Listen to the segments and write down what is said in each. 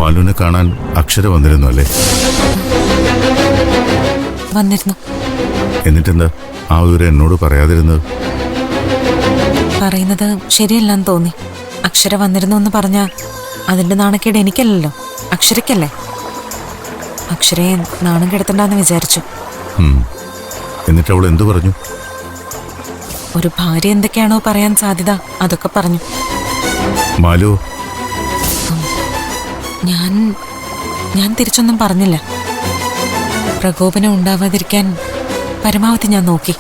മാലുവിനെ കാണാൻ അക്ഷര വന്നിരുന്നു അല്ലേ? വന്നിരുന്നു. എന്നിട്ടെന്താ ആ വിവരം എന്നോട് പറയാതിരുന്നത്? പറയുന്നത് ശരിയല്ലെന്ന് തോന്നി. അക്ഷര വന്നിരുന്നു എന്ന് പറഞ്ഞ അതിന്റെ നാണക്കേട് എനിക്കല്ലല്ലോ, അക്ഷരയ്ക്കല്ലേ. അക്ഷരയെ നാണം കെടുത്തണ്ടെന്ന് വിചാരിച്ചു. എന്നിട്ട് അവൾ എന്തു പറഞ്ഞു? ഒരു ഭാര്യ എന്തൊക്കെയാണോ പറയാൻ സാധ്യത അതൊക്കെ പറഞ്ഞു. മാലു? ഞാൻ തിരിച്ചൊന്നും പറഞ്ഞില്ല. പ്രകോപനം ഉണ്ടാവാതിരിക്കാൻ പരമാവധി ഞാൻ നോക്കി.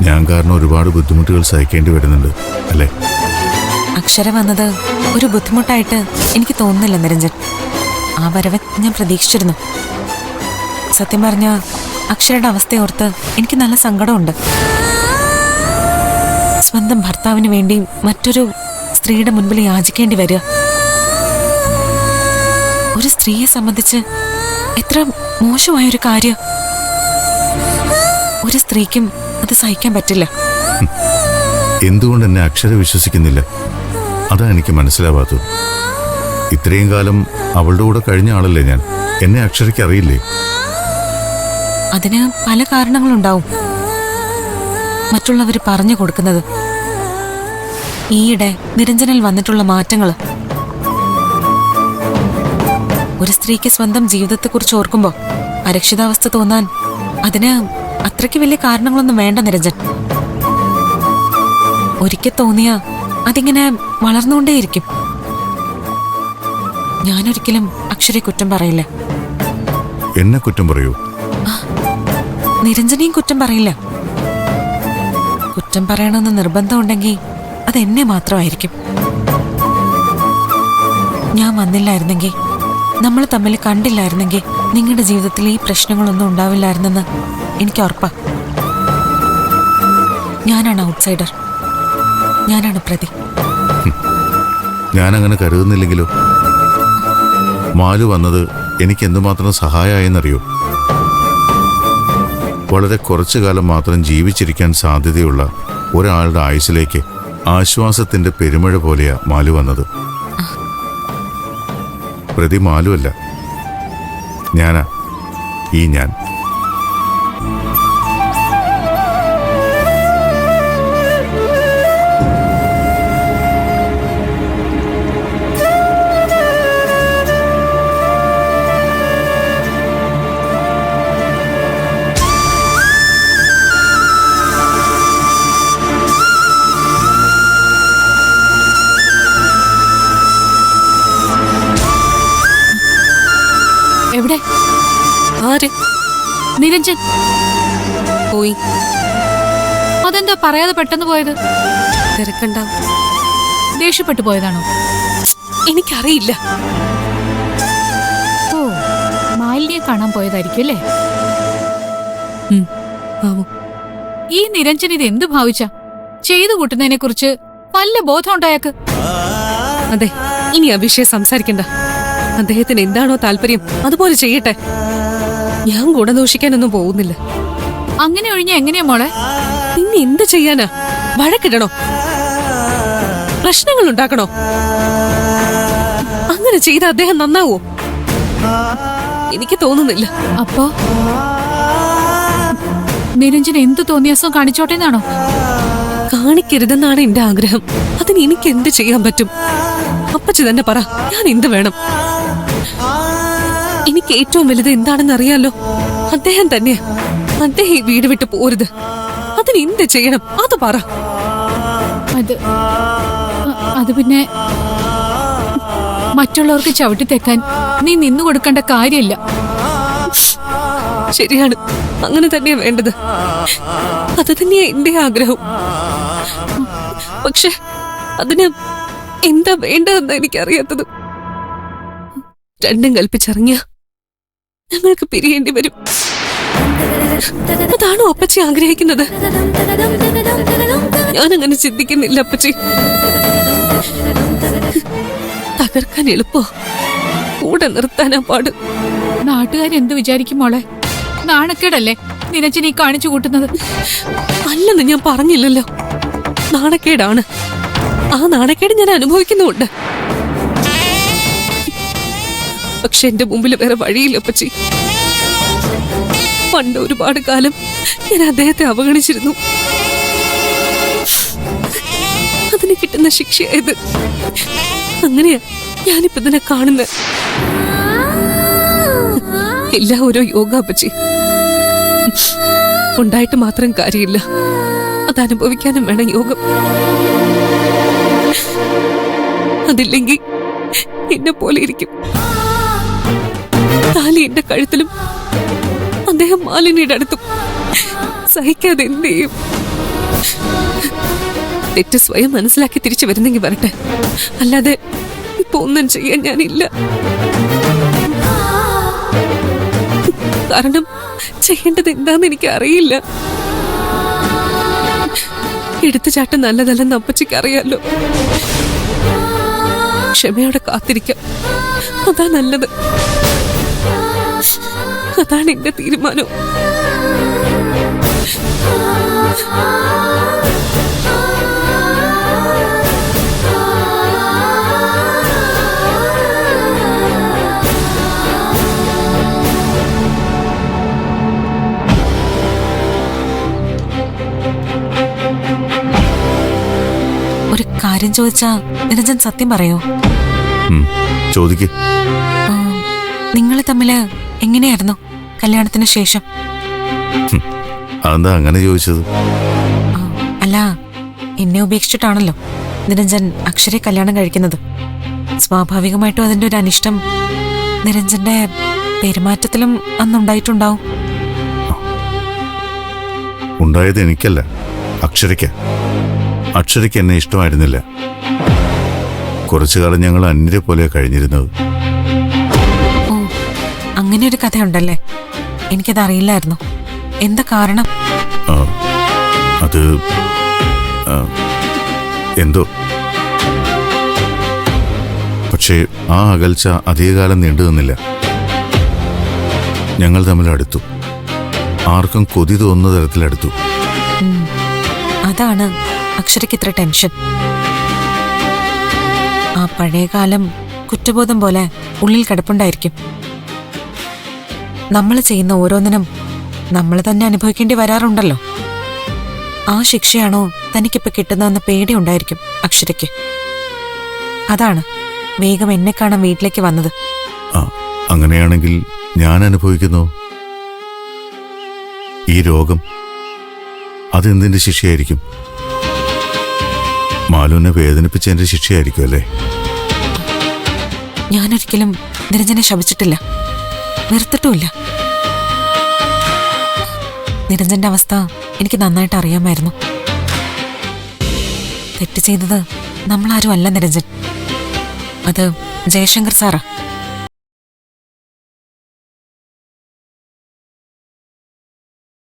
ഞാൻ കാരണം ഒരുപാട് ബുദ്ധിമുട്ടുകൾ സഹിക്കേണ്ടി വരുന്നുണ്ട് അല്ലേ? അക്ഷര വന്നത് ഒരു ബുദ്ധിമുട്ടായിട്ട് എനിക്ക് തോന്നുന്നില്ല നിരഞ്ജൻ. ആ വരവ് ഞാൻ പ്രതീക്ഷിച്ചിരുന്നു. സത്യം പറഞ്ഞ അക്ഷരയുടെ അവസ്ഥയോർത്ത് എനിക്ക് നല്ല സങ്കടമുണ്ട്. സ്വന്തം ഭർത്താവിന് വേണ്ടി മറ്റൊരു സ്ത്രീയുടെ മുൻപിൽ യാചിക്കേണ്ടി വരിക ഒരു സ്ത്രീയെ സംബന്ധിച്ച് എത്ര മോശമായൊരു കാര്യം. ഒരു സ്ത്രീക്കും അത് സഹിക്കാൻ പറ്റില്ല. എന്തുകൊണ്ട് എന്നെ അക്ഷര വിശ്വസിക്കുന്നില്ല? അതാ എനിക്ക് മനസ്സിലാവാത്തത്. ഇത്രയും കാലം അവളുടെ കൂടെ കഴിഞ്ഞ ആളല്ലേ ഞാൻ. എന്നെ അക്ഷരയ്ക്ക് അറിയില്ലേ? അതിന് പല കാരണങ്ങളുണ്ടാവും. മറ്റുള്ളവർ പറഞ്ഞു കൊടുക്കുന്നത്, ഈയിടെ നിരഞ്ജനിൽ വന്നിട്ടുള്ള മാറ്റങ്ങൾ. ഒരു സ്ത്രീക്ക് സ്വന്തം ജീവിതത്തെക്കുറിച്ച് ഓർക്കുമ്പോൾ അരക്ഷിതാവസ്ഥ തോന്നാൻ അതിന് അത്രയ്ക്ക് വലിയ കാരണങ്ങളൊന്നും വേണ്ട നിരഞ്ജൻ. ഒരിക്കൽ തോന്നിയ അതിങ്ങനെ വളർന്നുകൊണ്ടേയിരിക്കും. ഞാനൊരിക്കലും അക്ഷരയെ കുറ്റം പറയില്ല. എന്നെ കുറ്റം പറയൂ? നിരഞ്ജനെയും കുറ്റം പറയില്ല. കുറ്റം പറയണമെന്ന് നിർബന്ധമുണ്ടെങ്കിൽ അതെന്നെ മാത്രമായിരിക്കും. ഞാൻ വന്നില്ലായിരുന്നെങ്കിൽ, നമ്മൾ തമ്മിൽ കണ്ടില്ലായിരുന്നെങ്കിൽ നിങ്ങളുടെ ജീവിതത്തിൽ ഈ പ്രശ്നങ്ങളൊന്നും ഉണ്ടാവില്ലായിരുന്നെന്ന് എനിക്ക് ഉറപ്പാ. ഞാനാണ് ഔട്ട്സൈഡർ, ഞാനാണ് പ്രതി. ഞാനങ്ങനെ കരുതുന്നില്ലെങ്കിലോ? മാലു വന്നത് എനിക്ക് എന്തുമാത്രം സഹായമായെന്നറിയോ? വളരെ കുറച്ചു കാലം മാത്രം ജീവിച്ചിരിക്കാൻ സാധ്യതയുള്ള ഒരാളുടെ ആയുസ്സിലേക്ക് ആശ്വാസത്തിന്റെ പെരുമഴ പോലെയാ മാലു വന്നത്. പ്രതി മാലുവല്ല, ഞാനാ. ഈ ഞാൻ. എവിടെ? ആര്? നിരഞ്ജൻ പോയി. അതെന്താ പറയാതെ പെട്ടെന്ന് പോയത്? തിരക്കണ്ട. ദേഷ്യപ്പെട്ടു പോയതാണോ? എനിക്കറിയില്ല. ഓ, മാലിന്യെ കാണാൻ പോയതായിരിക്കും അല്ലേ? ഈ നിരഞ്ജൻ ഇത് എന്ത് ഭാവിച്ച ചെയ്തു കൂട്ടുന്നതിനെ കുറിച്ച് വല്ല ബോധം ഉണ്ടായാക്ക്? അതെ, ഇനി ആ വിഷയം സംസാരിക്കണ്ട. അദ്ദേഹത്തിന് എന്താണോ താല്പര്യം അതുപോലെ ചെയ്യട്ടെ. ഞാൻ ഗുണദോഷിക്കാനൊന്നും പോകുന്നില്ല. അങ്ങനെ ഒഴിഞ്ഞ എങ്ങനെയാ മോളെ? പിന്നെ എന്ത് ചെയ്യാനാ? വഴക്കിടണോ? പ്രശ്നങ്ങൾ ഉണ്ടാക്കണോ? അങ്ങനെ ചെയ്ത അദ്ദേഹം നന്നാവോ? എനിക്ക് തോന്നുന്നില്ല. അപ്പോ നിരഞ്ജൻ എന്തു തോന്നിയാസം കാണിച്ചോട്ടെന്നാണോ? കാണിക്കരുതെന്നാണ് എന്റെ ആഗ്രഹം. അതിന് എനിക്ക് എന്ത് ചെയ്യാൻ പറ്റും? അപ്പച്ചി തന്നെ പറ, ഞാൻ എന്ത് വേണം? എനിക്ക് ഏറ്റവും വലുത് എന്താണെന്ന് അറിയാലോ, അദ്ദേഹം തന്നെയാ. അദ്ദേഹം ഈ വീട് വിട്ട് പോരുത്. അതിന് എന്ത് ചെയ്യണം അത് പറ. അത് പിന്നെ മറ്റുള്ളവർക്ക് ചവിട്ടി തെക്കാൻ നീ നിന്നു കൊടുക്കേണ്ട കാര്യമില്ല. ശരിയാണ്, അങ്ങനെ തന്നെയാ വേണ്ടത്. അത് തന്നെയാ എന്റെ ആഗ്രഹം. പക്ഷെ അതിന് എന്താ വേണ്ടതെന്ന് എനിക്കറിയാത്തത്. രണ്ടും കൽപ്പിച്ചിറങ്ങിയ ഞങ്ങൾക്ക് പിരിയേണ്ടി വരും. അതാണോ അപ്പച്ചി ആഗ്രഹിക്കുന്നത്? ഞാനങ്ങനെ ചിന്തിക്കുന്നില്ല അപ്പച്ചി. തകർക്കാൻ എളുപ്പോ, കൂടെ നിർത്താനാ പാട്. നാട്ടുകാരെന്ത് വിചാരിക്കും മോളെ? നാണക്കേടല്ലേ നിരഞ്ജനെ കാണിച്ചു കൂട്ടുന്നത്? അല്ലെന്ന് ഞാൻ പറഞ്ഞില്ലല്ലോ. നാണക്കേടാണ്. ആ നാണക്കേട് ഞാൻ അനുഭവിക്കുന്നുണ്ട്. പക്ഷെ എന്റെ മുമ്പിൽ വേറെ വഴിയില്ല അപ്പച്ചി. പണ്ട് ഒരുപാട് കാലം ഞാൻ അദ്ദേഹത്തെ അവഗണിച്ചിരുന്നു. അതിന് കിട്ടുന്ന ശിക്ഷയായത്. അങ്ങനെയാ ഞാനിപ്പോ ഇതിനെ കാണുന്നത്. എല്ലാം ഓരോ യോഗ അപ്പച്ചി. ഉണ്ടായിട്ട് മാത്രം കാര്യമില്ല, അത് അനുഭവിക്കാനും വേണം യോഗം. അതില്ലെങ്കിൽ എന്നെ പോലെ ഇരിക്കും. താലി എന്റെ കഴുത്തിലും അദ്ദേഹം മാലിനിയുടെ അടുത്തും. സഹിക്കാതെ എന്ത് ചെയ്യും? തെറ്റ് സ്വയം മനസ്സിലാക്കി തിരിച്ചു വരുന്നെങ്കിൽ വരട്ടെ, അല്ലാതെ ഇപ്പൊ ഒന്നും ചെയ്യാൻ ഞാനില്ല. കാരണം ചെയ്യേണ്ടത് എന്താന്ന് എനിക്ക് അറിയില്ല. എടുത്തുചാട്ടം നല്ലതല്ലെന്ന് അപ്പച്ചിക്ക് അറിയാലോ. ക്ഷമയോടെ കാത്തിരിക്കാം, അതാ നല്ലത്. അതാണ് എന്റെ തീരുമാനം. ഒരു കാര്യം ചോദിച്ചാ നിരഞ്ജൻ സത്യം പറയോ? ചോദിക്ക്. നിങ്ങൾ തമ്മില് എങ്ങനെയായിരുന്നു കല്യാണത്തിന് ശേഷം? അതെന്താ അങ്ങനെ ചോദിച്ചത്? അല്ല, എന്നെ ഉപേക്ഷിച്ചിട്ടാണല്ലോ നിരഞ്ജൻ അക്ഷരെ കല്യാണം കഴിക്കുന്നത്. സ്വാഭാവികമായിട്ടും അതിന്റെ ഒരു അനിഷ്ടം നിരഞ്ജന്റെ പെരുമാറ്റത്തിലും അന്നുണ്ടായിട്ടുണ്ടാവും. ഉണ്ടായത് എനിക്കല്ല, അക്ഷരയ്ക്ക്. അക്ഷരയ്ക്ക് എന്നെ ഇഷ്ടമായിരുന്നില്ല. കുറച്ചു കാലം ഞങ്ങൾ അന്യരെ പോലെ കഴിഞ്ഞിരുന്നത്. ഓ, അങ്ങനെ ഒരു കഥയുണ്ടല്ലേ? എനിക്കത് അറിയില്ലായിരുന്നു. എന്താ കാരണം? അത് എന്തോ. പക്ഷേ ആ അകൽച്ച അധികകാലം നീണ്ടു നിന്നില്ല. ഞങ്ങൾ തമ്മിൽ അടുത്തു. ആർക്കും കൊതി തോന്നുന്ന തരത്തിലടുത്തു. അതാണ് അക്ഷരയ്ക്ക് ഇത്ര ടെൻഷൻ. ആ പഴയകാലം കുറ്റബോധം പോലെ ഉള്ളിൽ കിടപ്പുണ്ടായിരിക്കും. നമ്മൾ ചെയ്യുന്ന ഓരോന്നിനും നമ്മൾ തന്നെ അനുഭവിക്കേണ്ടി വരാറുണ്ടല്ലോ. ആ ശിക്ഷയാണോ തനിക്കിപ്പോ കിട്ടുന്നതെന്ന പേടിയുണ്ടായിരിക്കും അക്ഷരയ്ക്ക്. അതാണ് വേഗം എന്നെ കാണാൻ വീട്ടിലേക്ക് വന്നത്. അങ്ങനെയാണെങ്കിൽ ഞാൻ അനുഭവിക്കുന്നു ഈ രോഗം. അതെന്തിന്റെ ശിക്ഷയായിരിക്കും? മാലുവിനെ വേദനിപ്പിച്ചതിന്റെ ശിക്ഷയായിരിക്കും അല്ലേ? ഞാനൊരിക്കലും നിരഞ്ജനെ ശപിച്ചിട്ടില്ല, വെറുത്തിട്ടുമില്ല. നിരഞ്ജന്റെ അവസ്ഥ എനിക്ക് നന്നായിട്ട് അറിയാമായിരുന്നു. തെറ്റ് ചെയ്തത് നമ്മളാരും അല്ല നിരഞ്ജൻ, അത് ജയശങ്കർ സാറാ.